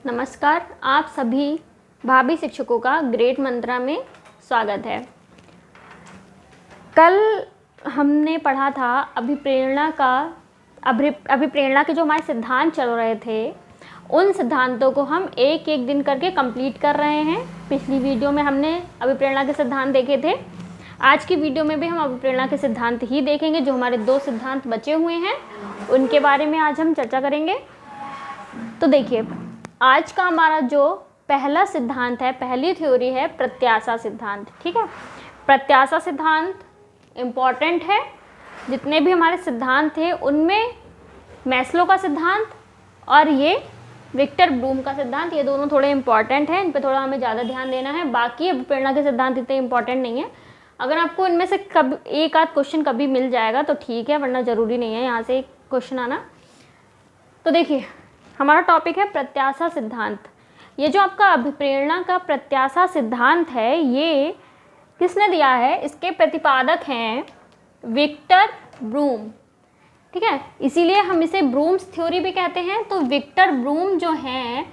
नमस्कार, आप सभी भाभी शिक्षकों का ग्रेट मंत्रा में स्वागत है। कल हमने पढ़ा था अभिप्रेरणा के जो हमारे सिद्धांत चल रहे थे, उन सिद्धांतों को हम एक एक दिन करके कंप्लीट कर रहे हैं। पिछली वीडियो में हमने अभिप्रेरणा के सिद्धांत देखे थे। आज की वीडियो में भी हम अभिप्रेरणा के सिद्धांत ही देखेंगे। जो हमारे 2 सिद्धांत बचे हुए हैं उनके बारे में आज हम चर्चा करेंगे। तो देखिए, आज का हमारा जो पहला सिद्धांत है, पहली थ्योरी है प्रत्याशा सिद्धांत। ठीक है, प्रत्याशा सिद्धांत इम्पॉर्टेंट है। जितने भी हमारे सिद्धांत थे उनमें मैस्लो का सिद्धांत और ये विक्टर ब्रूम का सिद्धांत, ये दोनों थोड़े इम्पॉर्टेंट हैं। इन पे थोड़ा हमें ज़्यादा ध्यान देना है। बाकी अभिप्रेरणा के सिद्धांत इतने इम्पॉर्टेंट नहीं है। अगर आपको इनमें से कभी एक आध क्वेश्चन कभी मिल जाएगा तो ठीक है, वरना ज़रूरी नहीं है यहाँ से एक क्वेश्चन आना। तो देखिए, हमारा टॉपिक है प्रत्याशा सिद्धांत। ये जो आपका अभिप्रेरणा का प्रत्याशा सिद्धांत है, ये किसने दिया है? इसके प्रतिपादक हैं विक्टर ब्रूम। ठीक है, इसीलिए हम इसे ब्रूम्स थ्योरी भी कहते हैं। तो विक्टर ब्रूम जो हैं,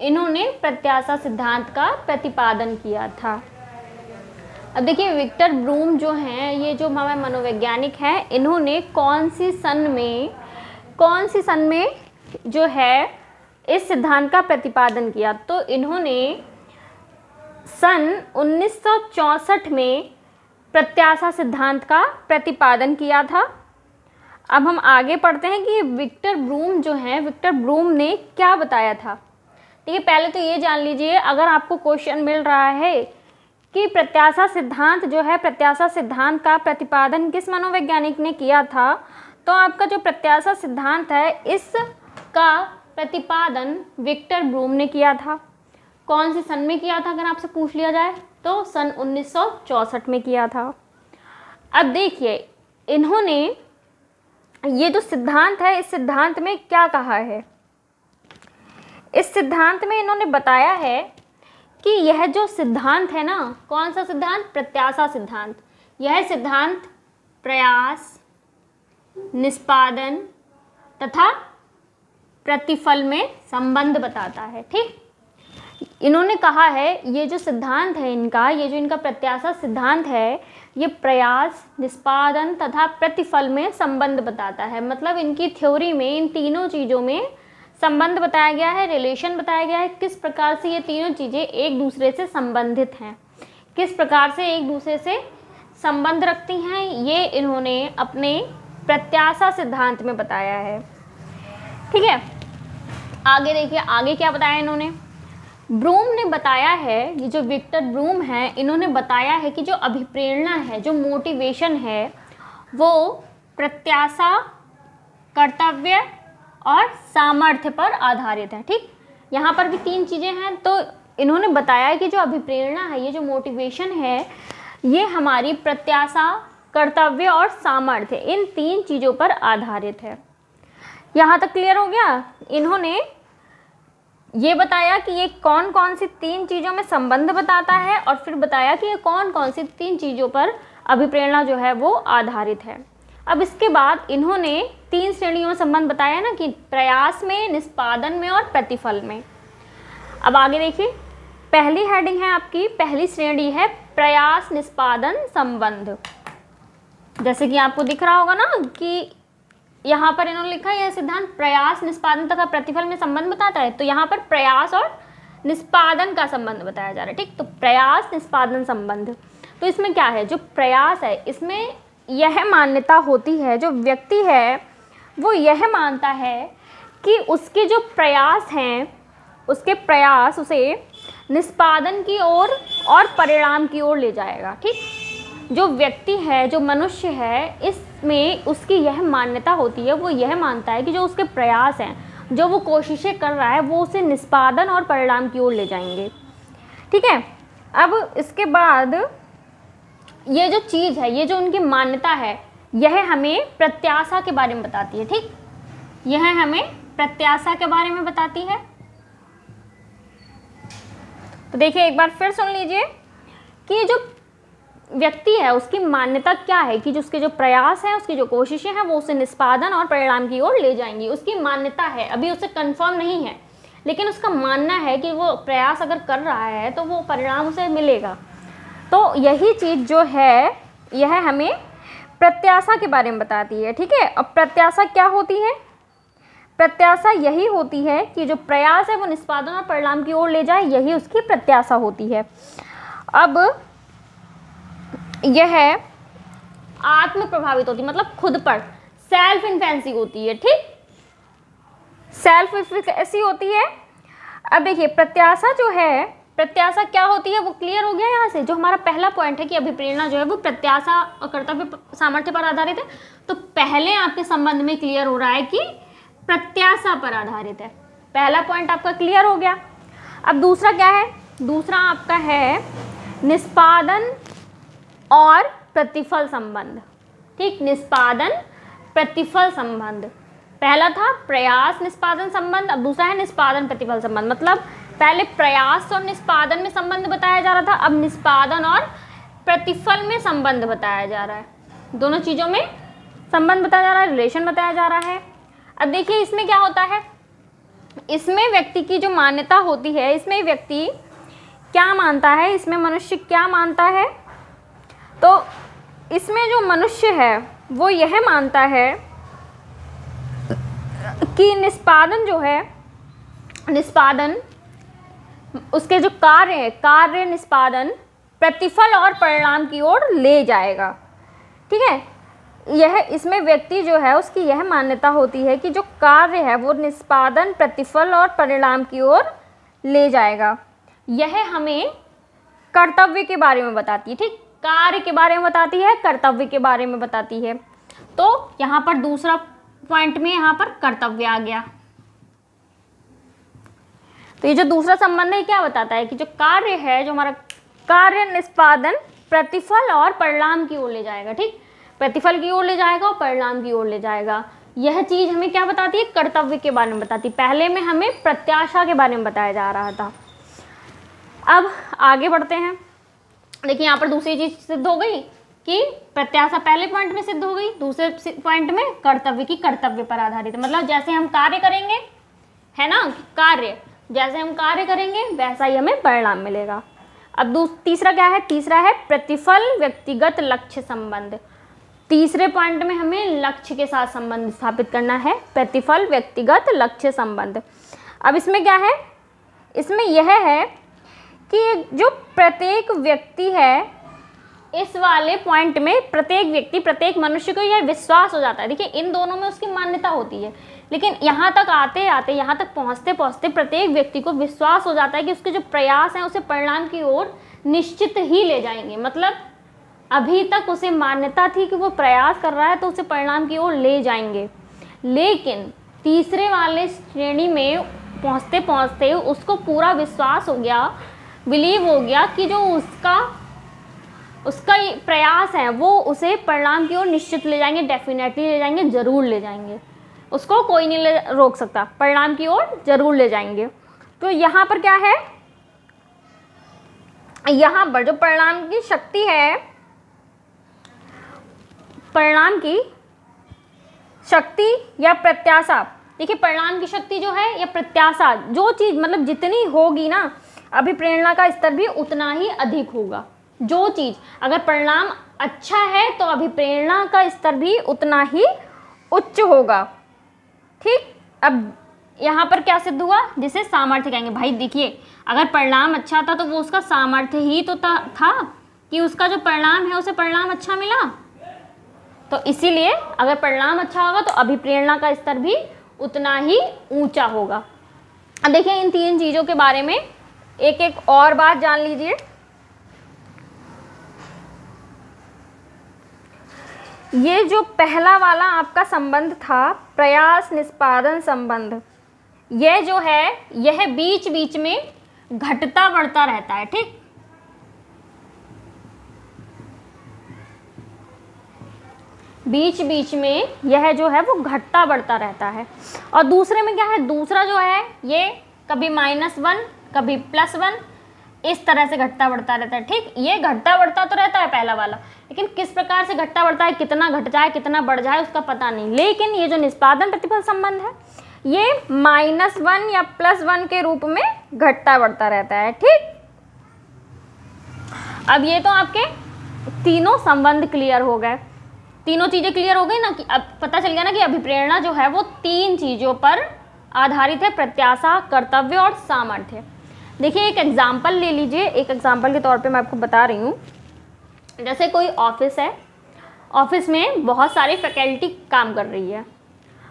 इन्होंने प्रत्याशा सिद्धांत का प्रतिपादन किया था। अब देखिए, विक्टर ब्रूम जो हैं, ये जो हमारे मनोवैज्ञानिक हैं, इन्होंने कौन सी सन में जो है इस सिद्धांत का प्रतिपादन किया? तो इन्होंने सन 1964 में प्रत्याशा सिद्धांत का प्रतिपादन किया था। अब हम आगे पढ़ते हैं कि विक्टर ब्रूम जो हैं, विक्टर ब्रूम ने क्या बताया था। ठीक है, पहले तो ये जान लीजिए, अगर आपको क्वेश्चन मिल रहा है कि प्रत्याशा सिद्धांत जो है, प्रत्याशा सिद्धांत का प्रतिपादन किस मनोवैज्ञानिक ने किया था, तो आपका जो प्रत्याशा सिद्धांत है इसका प्रतिपादन विक्टर ब्रूम ने किया था। कौन सी सन में किया था अगर आपसे पूछ लिया जाए तो सन 1964 में किया था। अब देखिए, इन्होंने ये जो सिद्धांत है, इस सिद्धांत में क्या कहा है? इस सिद्धांत में इन्होंने बताया है कि यह जो सिद्धांत है ना, कौन सा सिद्धांत? प्रत्याशा सिद्धांत। यह सिद्धांत प्रयास, निष्पादन तथा प्रतिफल में संबंध बताता है। ठीक, इन्होंने कहा है ये जो सिद्धांत है इनका, ये जो इनका प्रत्याशा सिद्धांत है, ये प्रयास, निष्पादन तथा प्रतिफल में संबंध बताता है। मतलब इनकी थ्योरी में इन तीनों चीज़ों में संबंध बताया गया है, रिलेशन बताया गया है। किस प्रकार से ये तीनों चीज़ें एक दूसरे से संबंधित हैं, किस प्रकार से एक दूसरे से संबंध रखती हैं, ये इन्होंने अपने प्रत्याशा सिद्धांत में बताया है। ठीक है, आगे देखिए, आगे क्या बताया इन्होंने? ब्रूम ने बताया है, ये जो विक्टर ब्रूम है, इन्होंने बताया है कि जो अभिप्रेरणा है, जो मोटिवेशन है, वो प्रत्याशा, कर्तव्य और सामर्थ्य पर आधारित है। ठीक, यहाँ पर भी 3 चीज़ें हैं। तो इन्होंने बताया है कि जो अभिप्रेरणा है, ये जो मोटिवेशन है, ये हमारी प्रत्याशा, कर्तव्य और सामर्थ्य, इन 3 चीज़ों पर आधारित है। यहाँ तक क्लियर हो गया? इन्होंने ये बताया कि ये कौन कौन सी 3 चीज़ों में संबंध बताता है, और फिर बताया कि ये कौन कौन सी 3 चीज़ों पर अभिप्रेरणा जो है वो आधारित है। अब इसके बाद इन्होंने 3 श्रेणियों में संबंध बताया ना, कि प्रयास में, निष्पादन में और प्रतिफल में। अब आगे देखिए, पहली हेडिंग है आपकी, पहली श्रेणी है प्रयास निष्पादन संबंध। जैसे कि आपको दिख रहा होगा ना कि यहाँ पर इन्होंने लिखा है यह सिद्धांत प्रयास, निष्पादन तथा प्रतिफल में संबंध बताता है। तो यहाँ पर प्रयास और निष्पादन का संबंध बताया जा रहा है। ठीक, तो प्रयास निष्पादन संबंध, तो इसमें क्या है? जो प्रयास है, इसमें यह मान्यता होती है, जो व्यक्ति है वो यह मानता है कि उसके जो प्रयास हैं, उसके प्रयास उसे निष्पादन की ओर और परिणाम की ओर ले जाएगा। ठीक, जो व्यक्ति है, जो मनुष्य है, इसमें उसकी यह मान्यता होती है, वो यह मानता है कि जो उसके प्रयास हैं, जो वो कोशिशें कर रहा है, वो उसे निष्पादन और परिणाम की ओर ले जाएंगे। ठीक है, अब इसके बाद ये जो चीज़ है, ये जो उनकी मान्यता है, यह हमें प्रत्याशा के बारे में बताती है। ठीक, यह हमें प्रत्याशा के बारे में बताती है। तो देखिए, एक बार फिर सुन लीजिए कि जो व्यक्ति है उसकी मान्यता क्या है कि जो उसके जो प्रयास हैं, उसकी जो कोशिशें हैं, वो उसे निष्पादन और परिणाम की ओर ले जाएंगी। उसकी मान्यता है, अभी उसे कंफर्म नहीं है, लेकिन उसका मानना है कि वो प्रयास अगर कर रहा है तो वो परिणाम उसे मिलेगा। तो यही चीज़ जो है यह हमें प्रत्याशा के बारे में बताती है। ठीक है, अब प्रत्याशा क्या होती है? प्रत्याशा यही होती है कि जो प्रयास है वो निष्पादन और परिणाम की ओर ले जाए, यही उसकी प्रत्याशा होती है। अब यह आत्म प्रभावित होती है, मतलब खुद पर सेल्फ इन्फ्लुएंसी होती है। ठीक, सेल्फ इन्फ्लुएंसी होती है। अब देखिए प्रत्याशा जो है, प्रत्याशा क्या होती है वो क्लियर हो गया यहाँ से। जो हमारा पहला पॉइंट है कि अभिप्रेरणा जो है वो प्रत्याशा और कर्तव्य सामर्थ्य पर आधारित है, तो पहले आपके संबंध में क्लियर हो रहा है कि प्रत्याशा पर आधारित है। पहला पॉइंट आपका क्लियर हो गया। अब दूसरा क्या है? दूसरा आपका है निष्पादन और प्रतिफल संबंध। ठीक, निष्पादन प्रतिफल संबंध। पहला था प्रयास निष्पादन संबंध, अब दूसरा है निष्पादन प्रतिफल संबंध। मतलब पहले प्रयास और निष्पादन में संबंध बताया जा रहा था, अब निष्पादन और प्रतिफल में संबंध बताया जा रहा है। दोनों चीज़ों में संबंध बताया जा रहा है, रिलेशन बताया जा रहा है। अब देखिए इसमें क्या होता है, इसमें व्यक्ति की जो मान्यता होती है, इसमें व्यक्ति क्या मानता है, इसमें मनुष्य क्या मानता है, तो इसमें जो मनुष्य है वो यह मानता है कि निष्पादन जो है, निष्पादन उसके जो कार्य है, कार्य निष्पादन प्रतिफल और परिणाम की ओर ले जाएगा। ठीक है, यह इसमें व्यक्ति जो है उसकी यह मान्यता होती है कि जो कार्य है वो निष्पादन प्रतिफल और परिणाम की ओर ले जाएगा। यह हमें कर्तव्य के बारे में बताती है। ठीक, कार्य के बारे में बताती है, कर्तव्य के बारे में बताती है। तो यहाँ पर दूसरा पॉइंट में यहाँ पर कर्तव्य आ गया। तो ये जो दूसरा संबंध है क्या बताता है कि जो कार्य है, जो हमारा कार्य निष्पादन प्रतिफल और परिणाम की ओर ले जाएगा। ठीक, प्रतिफल की ओर ले जाएगा और परिणाम की ओर ले जाएगा। यह चीज़ हमें क्या बताती है? कर्तव्य के बारे में बताती है। पहले में हमें प्रत्याशा के बारे में बताया जा रहा था। अब आगे बढ़ते हैं। देखिए यहाँ पर दूसरी चीज़ सिद्ध हो गई कि प्रत्याशा पहले पॉइंट में सिद्ध हो गई, दूसरे पॉइंट में कर्तव्य की कर्तव्य पर आधारित। मतलब जैसे हम कार्य करेंगे, है ना, कार्य जैसे हम कार्य करेंगे वैसा ही हमें परिणाम मिलेगा। अब तीसरा क्या है? तीसरा है प्रतिफल व्यक्तिगत लक्ष्य संबंध। तीसरे पॉइंट में हमें लक्ष्य के साथ संबंध स्थापित करना है, प्रतिफल व्यक्तिगत लक्ष्य संबंध। अब इसमें क्या है? इसमें यह है कि जो प्रत्येक व्यक्ति है, इस वाले पॉइंट में प्रत्येक व्यक्ति, प्रत्येक मनुष्य को यह विश्वास हो जाता है। देखिए इन दोनों में उसकी मान्यता होती है, लेकिन यहाँ तक आते आते, यहाँ तक पहुँचते पहुँचते प्रत्येक व्यक्ति को विश्वास हो जाता है कि उसके जो प्रयास हैं उसे परिणाम की ओर निश्चित ही ले जाएंगे। मतलब अभी तक उसे मान्यता थी कि वो प्रयास कर रहा है तो उसे परिणाम की ओर ले जाएंगे, लेकिन तीसरे वाले श्रेणी में पहुँचते पहुँचते उसको पूरा विश्वास हो गया, बिलीव हो गया कि जो उसका प्रयास है वो उसे परिणाम की ओर निश्चित ले जाएंगे, डेफिनेटली ले जाएंगे, ज़रूर ले जाएंगे, उसको कोई नहीं रोक सकता, परिणाम की ओर ज़रूर ले जाएंगे। तो यहाँ पर क्या है? यहाँ पर जो परिणाम की शक्ति है, परिणाम की शक्ति या प्रत्याशा, देखिए परिणाम की शक्ति जो है या प्रत्याशा, जो चीज़ मतलब जितनी होगी ना, अभिप्रेरणा का स्तर भी उतना ही अधिक होगा। जो चीज़ अगर परिणाम अच्छा है तो अभिप्रेरणा का स्तर भी उतना ही उच्च होगा। ठीक, अब यहाँ पर क्या सिद्ध हुआ? जिसे सामर्थ्य कहेंगे। भाई देखिए अगर परिणाम अच्छा था तो वो उसका सामर्थ्य ही तो था कि उसका जो परिणाम है उसे परिणाम अच्छा मिला। तो इसीलिए अगर परिणाम अच्छा होगा तो अभिप्रेरणा का स्तर भी उतना ही ऊंचा होगा। अब देखिए इन तीन चीज़ों के बारे में एक एक और बात जान लीजिए। ये जो पहला वाला आपका संबंध था, प्रयास निष्पादन संबंध, यह जो है यह बीच बीच में घटता बढ़ता रहता है। ठीक, बीच बीच में यह जो है वो घटता बढ़ता रहता है। और दूसरे में क्या है? दूसरा जो है ये कभी -1 कभी +1 इस तरह से घटता बढ़ता रहता है। ठीक, ये घटता बढ़ता तो रहता है पहला वाला, लेकिन किस प्रकार से घटता बढ़ता है, कितना घट जाए कितना बढ़ जाए उसका पता नहीं। लेकिन ये जो निष्पादन प्रतिफल संबंध है ये -1 या +1 के रूप में घटता बढ़ता रहता है। ठीक, अब ये तो आपके तीनों संबंध क्लियर हो गए, तीनों चीज़ें क्लियर हो गई ना, कि अब पता चल गया ना कि अभिप्रेरणा जो है वो 3 चीज़ों पर आधारित है, प्रत्याशा, कर्तव्य और सामर्थ्य। देखिए एक एग्जाम्पल ले लीजिए, एक एग्जाम्पल के तौर पे मैं आपको बता रही हूँ। जैसे कोई ऑफिस है, ऑफिस में बहुत सारी फैकल्टी काम कर रही है,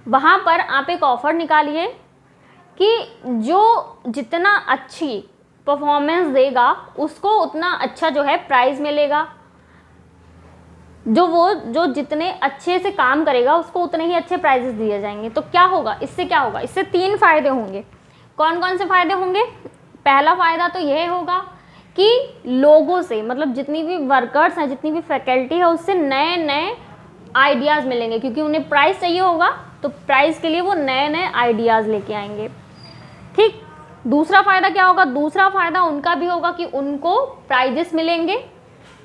वहाँ पर आप एक ऑफ़र निकालिए कि जो जितना अच्छी परफॉर्मेंस देगा उसको उतना अच्छा जो है प्राइज़ मिलेगा, जो जितने अच्छे से काम करेगा उसको उतने ही अच्छे प्राइजेस दिए जाएंगे। तो क्या होगा इससे, क्या होगा इससे 3 फ़ायदे होंगे। कौन कौन से फ़ायदे होंगे? पहला फ़ायदा तो यह होगा कि लोगों से, मतलब जितनी भी वर्कर्स हैं, जितनी भी फैकल्टी है, उससे नए नए आइडियाज़ मिलेंगे, क्योंकि उन्हें प्राइस चाहिए होगा तो प्राइस के लिए वो नए नए आइडियाज़ लेके आएंगे। ठीक, दूसरा फ़ायदा क्या होगा? दूसरा फ़ायदा उनका भी होगा कि उनको प्राइजेस मिलेंगे,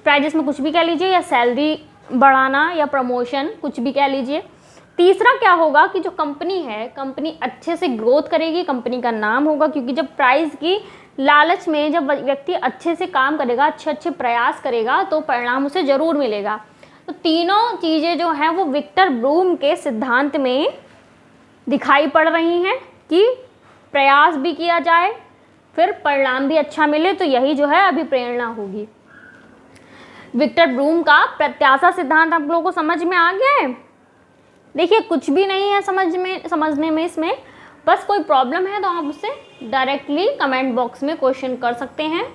प्राइजेस में कुछ भी कह लीजिए, या सैलरी बढ़ाना या प्रमोशन, कुछ भी कह लीजिए। तीसरा क्या होगा कि जो कंपनी है, कंपनी अच्छे से ग्रोथ करेगी, कंपनी का नाम होगा, क्योंकि जब प्राइस की लालच में जब व्यक्ति अच्छे से काम करेगा, अच्छे अच्छे प्रयास करेगा, तो परिणाम उसे ज़रूर मिलेगा। तो तीनों चीज़ें जो हैं वो विक्टर ब्रूम के सिद्धांत में दिखाई पड़ रही हैं कि प्रयास भी किया जाए, फिर परिणाम भी अच्छा मिले, तो यही जो है अभिप्रेरणा होगी। विक्टर ब्रूम का प्रत्याशा सिद्धांत आप लोगों को समझ में आ गया है? देखिए कुछ भी नहीं है समझने में इसमें, बस कोई प्रॉब्लम है तो आप उससे डायरेक्टली कमेंट बॉक्स में क्वेश्चन कर सकते हैं,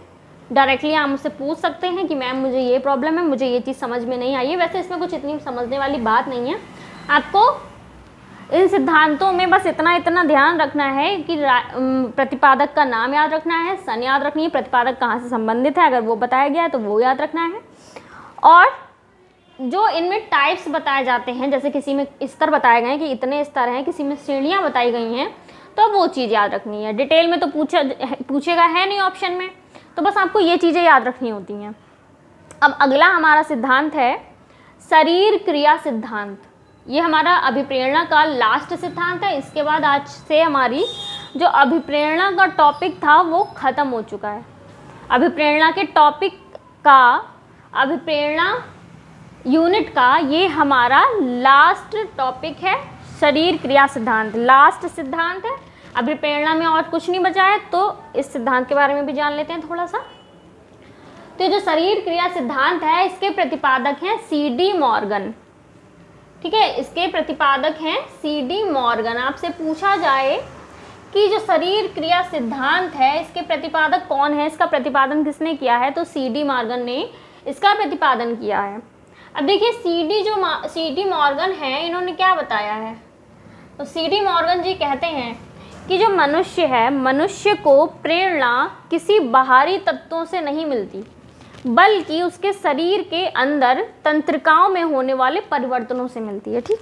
डायरेक्टली आप मुझसे पूछ सकते हैं कि मैम मुझे ये प्रॉब्लम है, मुझे ये चीज़ समझ में नहीं आई है। वैसे इसमें कुछ इतनी समझने वाली बात नहीं है, आपको इन सिद्धांतों में बस इतना ध्यान रखना है कि प्रतिपादक का नाम याद रखना है, सन याद रखनी है, प्रतिपादक कहाँ से संबंधित है अगर वो बताया गया है तो वो याद रखना है, और जो इनमें टाइप्स बताए जाते हैं, जैसे किसी में स्तर बताए गए हैं कि इतने स्तर हैं, किसी में श्रेणियाँ बताई गई हैं, तो वो चीज़ याद रखनी है। डिटेल में तो पूछेगा है नहीं ऑप्शन में, तो बस आपको ये चीज़ें याद रखनी होती हैं। अब अगला हमारा सिद्धांत है शरीर क्रिया सिद्धांत। ये हमारा अभिप्रेरणा का लास्ट सिद्धांत है। इसके बाद आज से हमारी जो अभिप्रेरणा का टॉपिक था वो ख़त्म हो चुका है। अभिप्रेरणा के टॉपिक का, अभिप्रेरणा यूनिट का ये हमारा लास्ट टॉपिक है, शरीर क्रिया सिद्धांत लास्ट सिद्धांत है। अभिप्रेरणा में और कुछ नहीं बचा है, तो इस सिद्धांत के बारे में भी जान लेते हैं थोड़ा सा। तो जो शरीर क्रिया सिद्धांत है इसके प्रतिपादक हैं CD मॉर्गन। ठीक है, इसके प्रतिपादक हैं CD मॉर्गन। आपसे पूछा जाए कि जो शरीर क्रिया सिद्धांत है इसके प्रतिपादक कौन है, इसका प्रतिपादन किसने किया है, तो CD मॉर्गन ने इसका प्रतिपादन किया है। अब देखिए CD मॉर्गन है, इन्होंने क्या बताया है, तो CD मॉर्गन जी कहते हैं कि जो मनुष्य है, मनुष्य को प्रेरणा किसी बाहरी तत्वों से नहीं मिलती, बल्कि उसके शरीर के अंदर तंत्रिकाओं में होने वाले परिवर्तनों से मिलती है। ठीक,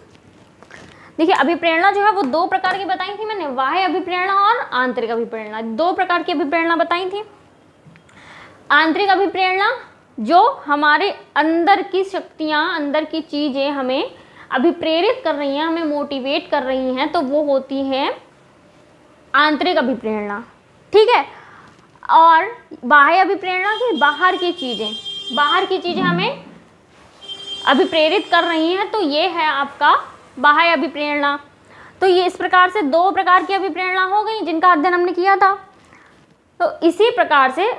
देखिए अभिप्रेरणा जो है वो 2 प्रकार की बताई थी मैंने, बाह्य अभिप्रेरणा और आंतरिक अभिप्रेरणा। 2 प्रकार की अभिप्रेरणा बताई थी। आंतरिक अभिप्रेरणा जो हमारे अंदर की शक्तियाँ, अंदर की चीज़ें हमें अभिप्रेरित कर रही हैं, हमें मोटिवेट कर रही हैं, तो वो होती है आंतरिक अभिप्रेरणा। ठीक है, और बाह्य अभिप्रेरणा की बाहर की चीज़ें हमें अभिप्रेरित कर रही हैं, तो ये है आपका बाह्य अभिप्रेरणा। तो ये इस प्रकार से 2 प्रकार की अभिप्रेरणा हो गई जिनका अध्ययन हमने किया था। तो इसी प्रकार से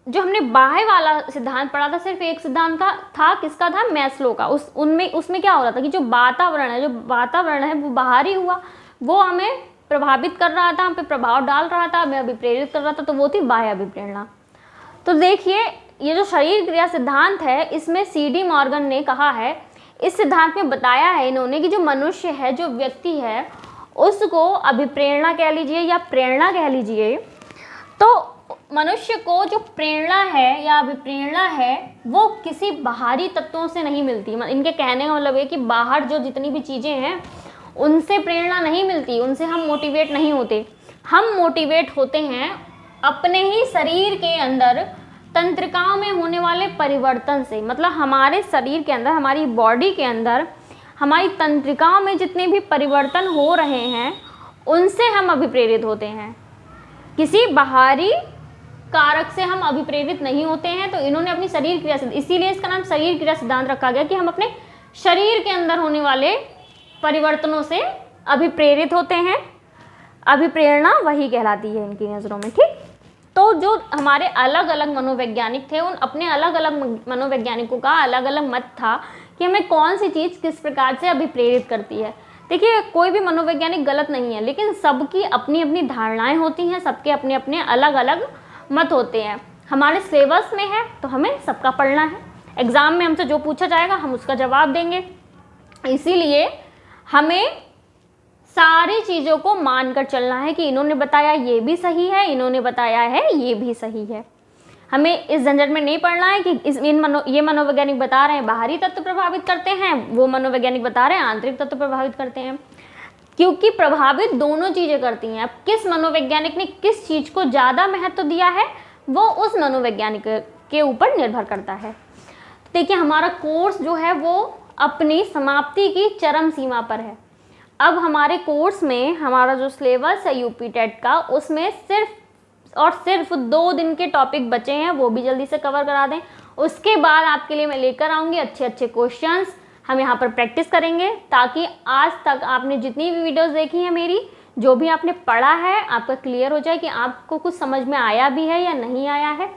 जो हमने बाह्य वाला सिद्धांत पढ़ा था, सिर्फ एक सिद्धांत था किसका था, मैस्लो का। उसमें क्या हो रहा था कि जो वातावरण है वो बाहरी हुआ, वो हमें प्रभावित कर रहा था, हम पे प्रभाव डाल रहा था, हमें अभिप्रेरित कर रहा था, तो वो थी बाह्य अभिप्रेरणा। तो देखिए ये जो शरीर क्रिया सिद्धांत है इसमें CD मॉर्गन ने कहा है, इस सिद्धांत में बताया है इन्होंने कि जो मनुष्य है, जो व्यक्ति है, उसको अभिप्रेरणा कह लीजिए या प्रेरणा कह लीजिए, तो मनुष्य को जो प्रेरणा है या अभिप्रेरणा है वो किसी बाहरी तत्वों से नहीं मिलती। इनके कहने का मतलब है कि बाहर जो जितनी भी चीज़ें हैं उनसे प्रेरणा नहीं मिलती, उनसे हम मोटिवेट नहीं होते। हम मोटिवेट होते हैं अपने ही शरीर के अंदर तंत्रिकाओं में होने वाले परिवर्तन से। मतलब हमारे शरीर के अंदर, हमारी बॉडी के अंदर, हमारी तंत्रिकाओं में जितने भी परिवर्तन हो रहे हैं उनसे हम अभिप्रेरित होते हैं, किसी बाहरी कारक से हम अभिप्रेरित नहीं होते हैं। तो इन्होंने अपनी शरीर क्रिया सिद्धांत, इसीलिए इसका नाम शरीर क्रिया सिद्धांत रखा गया कि हम अपने शरीर के अंदर होने वाले परिवर्तनों से अभिप्रेरित होते हैं। अभिप्रेरणा वही कहलाती है इनकी नज़रों में, ठीक। तो जो हमारे अलग अलग मनोवैज्ञानिक थे, उन अपने अलग अलग मनोवैज्ञानिकों का अलग अलग मत था कि हमें कौन सी चीज़ किस प्रकार से अभिप्रेरित करती है। देखिए, कोई भी मनोवैज्ञानिक गलत नहीं है, लेकिन सबकी अपनी अपनी धारणाएं होती हैं, सबके अपने अपने अलग अलग मत होते हैं। हमारे सिलेबस में है तो हमें सबका पढ़ना है, एग्ज़ाम में हमसे जो पूछा जाएगा हम उसका जवाब देंगे। इसीलिए हमें सारी चीज़ों को मानकर चलना है कि इन्होंने बताया ये भी सही है, इन्होंने बताया है ये भी सही है। हमें इस झंझट में नहीं पड़ना है कि ये मनोवैज्ञानिक बता रहे हैं बाहरी तत्व प्रभावित करते हैं, वो मनोवैज्ञानिक बता रहे हैं आंतरिक तत्व प्रभावित करते हैं, क्योंकि प्रभावित दोनों चीज़ें करती हैं। अब किस मनोवैज्ञानिक ने किस चीज़ को ज़्यादा महत्व दिया है वो उस मनोवैज्ञानिक के ऊपर निर्भर करता है। देखिए, हमारा कोर्स जो है वो अपनी समाप्ति की चरम सीमा पर है। अब हमारे कोर्स में हमारा जो सिलेबस है यूपी टेट का, उसमें सिर्फ और सिर्फ 2 दिन के टॉपिक बचे हैं, वो भी जल्दी से कवर करा दें। उसके बाद आपके लिए मैं लेकर आऊँगी अच्छे अच्छे क्वेश्चंस, हम यहाँ पर प्रैक्टिस करेंगे, ताकि आज तक आपने जितनी भी वीडियोस देखी हैं मेरी, जो भी आपने पढ़ा है, आपका क्लियर हो जाए कि आपको कुछ समझ में आया भी है या नहीं आया है।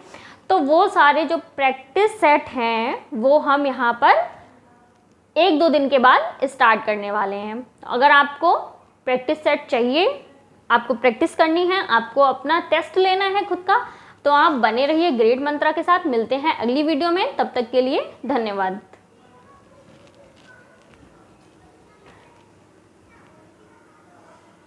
तो वो सारे जो प्रैक्टिस सेट हैं वो हम यहाँ पर 1-2 दिन के बाद स्टार्ट करने वाले हैं। अगर आपको प्रैक्टिस सेट चाहिए, आपको प्रैक्टिस करनी है, आपको अपना टेस्ट लेना है खुद का, तो आप बने रहिए ग्रेड मंत्रा के साथ। मिलते हैं अगली वीडियो में, तब तक के लिए धन्यवाद।